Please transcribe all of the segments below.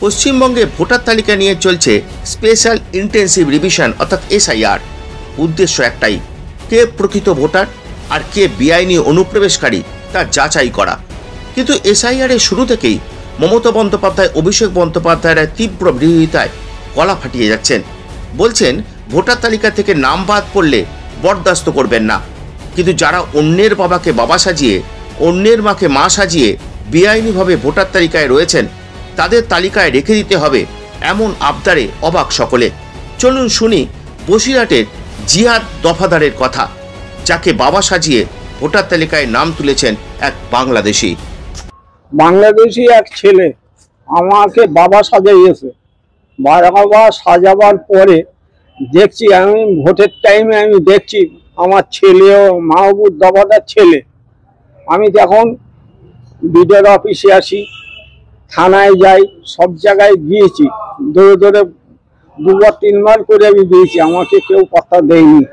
পশ্চিমবঙ্গে ভোটার তালিকা নিয়ে চলছে স্পেশাল ইন্টেন্সিভ রিভিশন অর্থাৎ এসআইআর। উদ্দেশ্য একটাই, কে প্রকৃত ভোটার আর কে বেআইনি অনুপ্রবেশকারী তা যাচাই করা। কিন্তু এসআইআর এর শুরু থেকেই মমতা বন্দ্যোপাধ্যায়, অভিষেক বন্দ্যোপাধ্যায়রা তীব্র বিরোধিতায় গলা ফাটিয়ে যাচ্ছেন। বলছেন ভোটার তালিকা থেকে নাম বাদ পড়লে বরদাস্ত করবেন না, কিন্তু যারা অন্যের বাবাকে বাবা সাজিয়ে, অন্যের মাকে মা সাজিয়ে বেআইনিভাবে ভোটার তালিকায় রয়েছেন তাদের তালিকায় রেখে দিতে হবে, এমন আবদারে অবাক সকলে। চলুন শুনি বসিরহাটের জিয়াদ দফাদারের কথা, যাকে বাবা সাজিয়ে ভোটার তালিকায় নাম তুলেছেন এক বাংলাদেশি এক ছেলে আমাকে বাবা সাজাইয়েছে। বাবা সাজাবার পরে দেখছি, আমি ভোটের টাইমে আমি দেখছি আমার ছেলেও মাহবুব দফাদার ছেলে। আমি তখন বিডিওর অফিসে আসি, থানায় যাই, সব জায়গায় গিয়েছি, দৌড়ে দৌড়ে দুবার তিনবার করে আমি দিয়েছি, আমাকে কেউ কথা দেয়নি।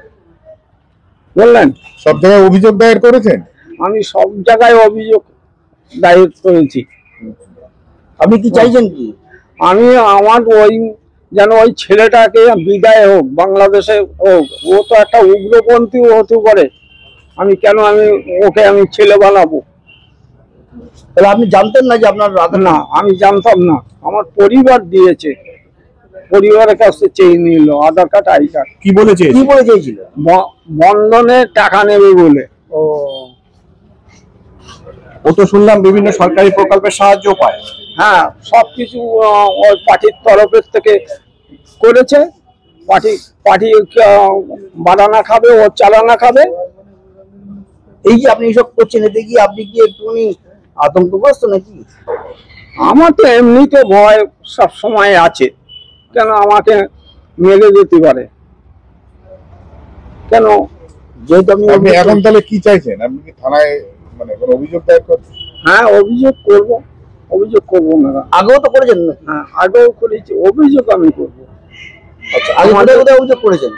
বললেন সব জায়গায় অভিযোগ দায়ের করেছেন? আমি সব জায়গায় অভিযোগ দায়ের করেছি। আপনি কি চাইছেন কি? আমি আমার যেন ওই ছেলেটাকে বিদায় হোক, বাংলাদেশে হোক। ও তো একটা উগ্রপন্থী হতে পারে, আমি ওকে ছেলে বানাবো? তাহলে আপনি জানতেন না যে আপনার রাধা? না, আমি জানতাম না। আমার পরিবার দিয়েছে, পরিবারের কাছে চেয়ে নিল আধার কার্ড, আই কার্ড। কি বলে চেয়েছিল? বন্ধনে টাকা নেবে বলে। ও তো শুনলাম বিভিন্ন সরকারি প্রকল্পের সাহায্য পায়। হ্যাঁ, সবকিছু ওই পার্টির তরফের থেকে করেছে। পার্টি বানানা খাবে, ও চালানা খাবে। এই যে আপনি এসব করছেন, এতে কি আপনি কি একটুখানি আতঙ্কগ্রস্ত নাকি? আমার তো এমনিতে ভয় সব সময় আছে, কেন আমাকে মেরে যেতে পারে কেন? যেহেতু আপনি এখন তাহলে কি চাইছেন? আপনি কি থানায় কোনো অভিযোগ দায়ের করছেন? হ্যাঁ, অভিযোগ করবো না। আগেও তো করেছেন? হ্যাঁ, আগেও করেছি, অভিযোগ আমি করবো। আচ্ছা, আগে কোথায় অভিযোগ করেছেন?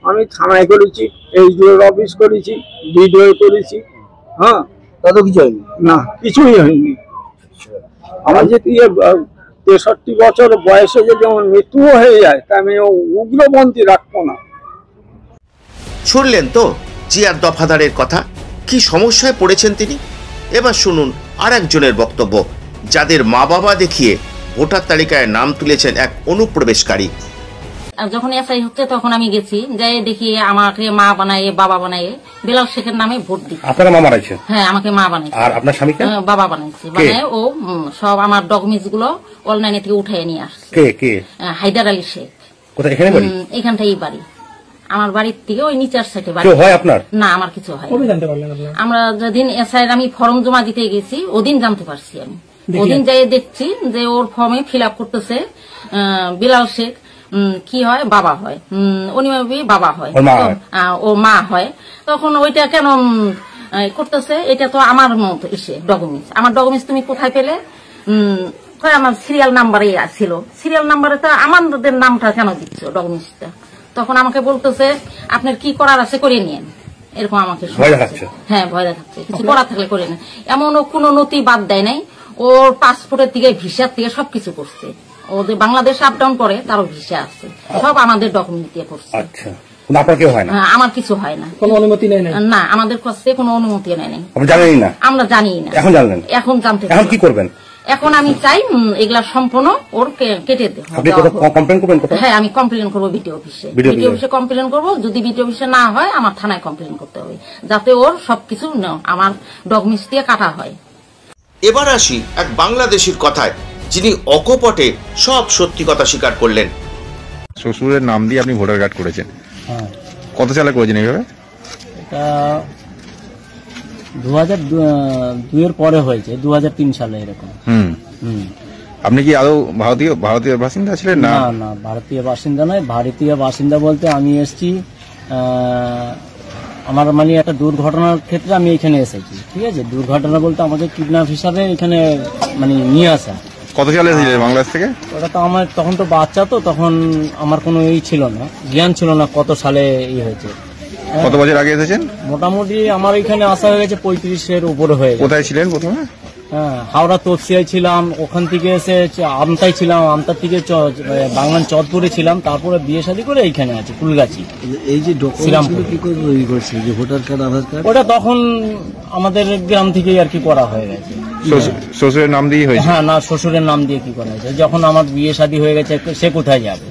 আমি থানায় করেছি, এইচডিওর অফিস করেছি, বিডিও করেছি। হ্যাঁ, তাতে কিছু হয়নি? না, কিছুই হয়নি। আমার যে 63 বছর বয়সে যে যেমন মৃত্যুও হয়ে যায়, তা আমি উগ্রপন্থী রাখবো না। শুনলেন তো জিয়াদ দফাদারের কথা, কি সমস্যায় পড়েছেন তিনি। এবার শুনুন আর একজনের বক্তব্য, যাদের মা বাবা দেখিয়ে ভোটার তালিকায় নাম তুলেছেন এক অনুপ্রবেশকারী। যখন এসআই হচ্ছে তখন আমি গেছি, যাই দেখি আমাকে মা বানায়, বাবা বানায়, বেলাল শেখের নামে ভোট দিই। আপনারা মা বানাইছেন? হ্যাঁ, আমাকে মা বানাইছে। আর আপনার স্বামীকে? বাবা বানাইছে। বানায় ও সব আমার ডকুমেন্টস গুলো অনলাইনে থেকে উঠাই নিয়ে আসছে। কে? হায়দার আলী শেখ। কোথায়? এখানে বাড়ি? এখানটাই বাড়ি। আমার বাড়ির থেকে ওই নিচার সাইডে বাড়ি। হয় আপনার? না, আমার কিছু হয়। আমরা যেদিন এসআই আমি ফর্ম জমা দিতে গেছি, ওদিন জানতে পারছি। আমি ওদিন যাই দেখছি যে ওর ফর্মে ফিল আপ করতেছে বিলাল শেখ, কি হয়, বাবা হয়, অনিমাবি বাবা হয়, ও মা হয়। তখন ওইটা কেন করতেছে? এটা তো আমার মতো এসে ডকুমেন্টস, আমার ডকুমেন্টস তুমি কোথায় পেলে? আমার সিরিয়াল নাম্বারে ছিল, সিরিয়াল নাম্বারে তো আমাদের নামটা কেন দিচ্ছ ডকুমেন্টসটা? তখন আমাকে বলতেছে আপনার কি করার আছে করে নিয়েন, এরকম আমাকে। হ্যাঁ, ভয় দেখাচ্ছে, কিছু করার থাকলে করে নেন। এমন ও কোনো নথি বাদ দেয় নাই, ওর পাসপোর্টের থেকে ভিসার থেকে সবকিছু করছে। ও যে বাংলাদেশ আপ ডাউন করে তারও ভিসা আছে, সব আমাদের ডকুমেন্ট দিয়ে করছে। আচ্ছা, আপনার কেউ হয় না? আমার কিছু হয় না, কোনো অনুমতি নেই না, আমাদের কাছে কোনো অনুমতি নেই। আপনি জানেনই না? আমরা জানি না। এখন জানলেন? এখন জানতে। এখন কি করবেন? এখন আমি চাই এগুলা সম্পূর্ণ ওর কেটে দেবো। আপনি কমপ্লেন করবেন? হ্যাঁ, আমি কমপ্লেন করবো বিডিও অফিসে। বিডিও অফিসে কমপ্লেন করবো। যদি বিডিও অফিসে না হয়, আমার থানায় কমপ্লেন করতে হবে, যাতে ওর সবকিছু আমার ডকুমেন্টস দিয়ে কাটা হয়। এবার আসি এক বাংলাদেশির কথায়, যিনি অকপটে সব সত্যি কথা স্বীকার করলেন। শ্বশুরের নাম দিয়ে আপনি ভোটার কার্ড করেছেন? কত সালে করেছেন এইভাবে? এটা 2002 এর পরে হয়েছে, 2003 সালে এরকম। আপনি কি আদৌ ভারতীয় বাসিন্দা ছিলেন? না, না, ভারতীয় বাসিন্দা নয়। ভারতীয় বাসিন্দা বলতে আমি এসেছি আমার একটা দুর্ঘটনার ক্ষেত্রে আমি এখানে এসেছি। ঠিক আছে, দুর্ঘটনা বলতে আমাকে কিডন্যাপ হিসাবে এখানে নিয়ে আসা। কত সালে এসেছিলেন বাংলাদেশ থেকে? ওটা তো আমার তখন তো বাচ্চা, তো তখন আমার কোনো ছিল না, জ্ঞান ছিল না কত সালে হয়েছে। কত বছর আগে এসেছেন? মোটামুটি আমার এখানে আসা হয়ে গেছে 35-এর উপরে হয়ে গেছে। কোথায় ছিলেন প্রথমে? হ্যাঁ, হাওড়া তপসিয়ায় ছিলাম, ওখান থেকে এসে আমতায় ছিলাম, আমতার থেকে বাংলান চদপুরে ছিলাম, তারপরে বিয়ে শাদী করে এইখানে আছে ফুলগাছি। এই যে ডকুমেন্টগুলো কি করে তৈরি করছে, যে ভোটার কার্ড, আধার কার্ড? ওটা তখন আমাদের গ্রাম থেকেই আর কি করা হয়ে গেছে। শ্বশুরের নাম দিয়ে হয়েছে? হ্যাঁ, না, শ্বশুরের নাম দিয়ে কি করা হয়েছে, যখন আমার বিয়ে শাদী হয়ে গেছে সে কোথায় যাবে?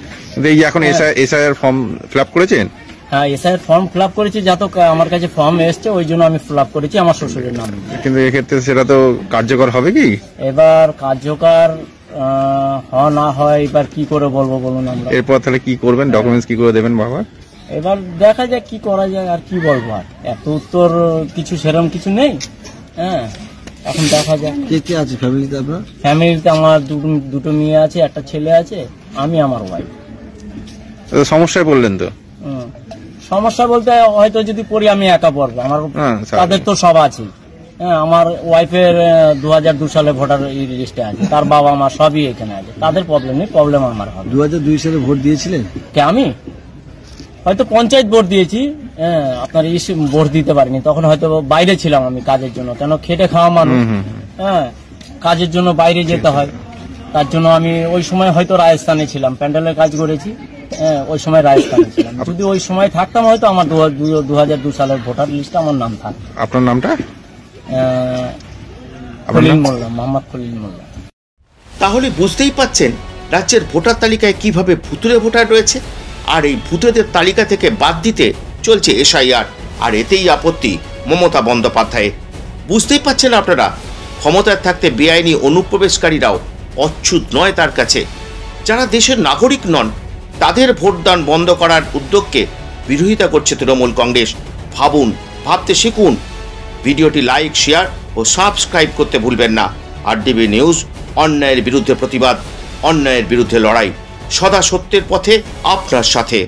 এই যে এখন এসআইআর ফর্ম ফিল আপ করেছেন? হ্যাঁ, এসআইআর ফর্ম ফিল আপ করেছি, যত আমার কাছে ফর্ম এসছে ওই জন্য আমি ফিল আপ করেছি আমার শ্বশুরের নাম দিয়ে। কিন্তু এক্ষেত্রে সেটা তো কার্যকর হবে কি? এবার কার্যকর না হয় এবার কি করে বলবো বলুন আমরা। এরপর তাহলে কি করবেন, ডকুমেন্টস কি করে দেবেন বাবা? এবার দেখা যাক কি করা যায়, আর কি বলবো, আর এত উত্তর কিছু সেরকম কিছু নেই। হ্যাঁ, এখন দেখা যাক। কে কে আছে ফ্যামিলিতে আপনার? ফ্যামিলিতে আমার দুটো মেয়ে আছে, একটা ছেলে আছে, আমি আমার ওয়াইফ। সমস্যায় বললেন তো? সমস্যা বলতে হয়তো যদি পড়ি আমি একা পড়বো, আমার স্বাভাবিক। তাদের তো সব আছে। হ্যাঁ, আমার ওয়াইফের 2002 সালে ভোটার লিস্টে আছে, তার বাবা মা সবই এখানে আছে, তাদের প্রবলেম নেই, প্রবলেম আমার হবে। 2002 সালে ভোট দিয়েছিলেন? কে আমি? হয়তো পঞ্চায়েত ভোট দিয়েছি, হ্যাঁ, আপনার ভোট দিতে পারিনি, তখন হয়তো বাইরে ছিলাম আমি কাজের জন্য, কেন খেটে খাওয়া মানুষ, হ্যাঁ, কাজের জন্য বাইরে যেতে হয়, তার জন্য আমি ওই সময় হয়তো রাজস্থানে ছিলাম, প্যান্ডেলের কাজ করেছি। হ্যাঁ, ওই সময় রাজস্থানে ছিলাম, যদি ওই সময় থাকতাম হয়তো আমার 2002 সালের ভোটার লিস্টে আমার নাম থাকতো। আপনার নামটা? খলিল মোল্লা, মোহাম্মদ খলিল মোল্লা। তাহলে বুঝতেই পাচ্ছেন রাজ্যের ভোটার তালিকায় কিভাবে ভুতুরে ভোটার রয়েছে, আর এই ভুতুরেদের তালিকা থেকে বাদ দিতে চলছে এসআইআর, আর এতেই আপত্তি মমতা বন্দ্যোপাধ্যায়ের। বুঝতেই পাচ্ছেন আপনারা, ক্ষমতায় থাকতে বেআইনি অনুপ্রবেশকারীরাও অচ্ছুত নয় তার কাছে। যারা দেশের নাগরিক নন তাদের ভোটদান বন্ধ করার উদ্যোগকে বিরোধিতা করছে তৃণমূল কংগ্রেস। ভাবুন, ভাবতে শিখুন। ভিডিওটি লাইক, শেয়ার ও সাবস্ক্রাইব করতে ভুলবেন না। আরডিবি নিউজ, অন্যায়ের বিরুদ্ধে প্রতিবাদ, অন্যায়ের বিরুদ্ধে লড়াই, সদা সত্যের পথে আপনার সাথে।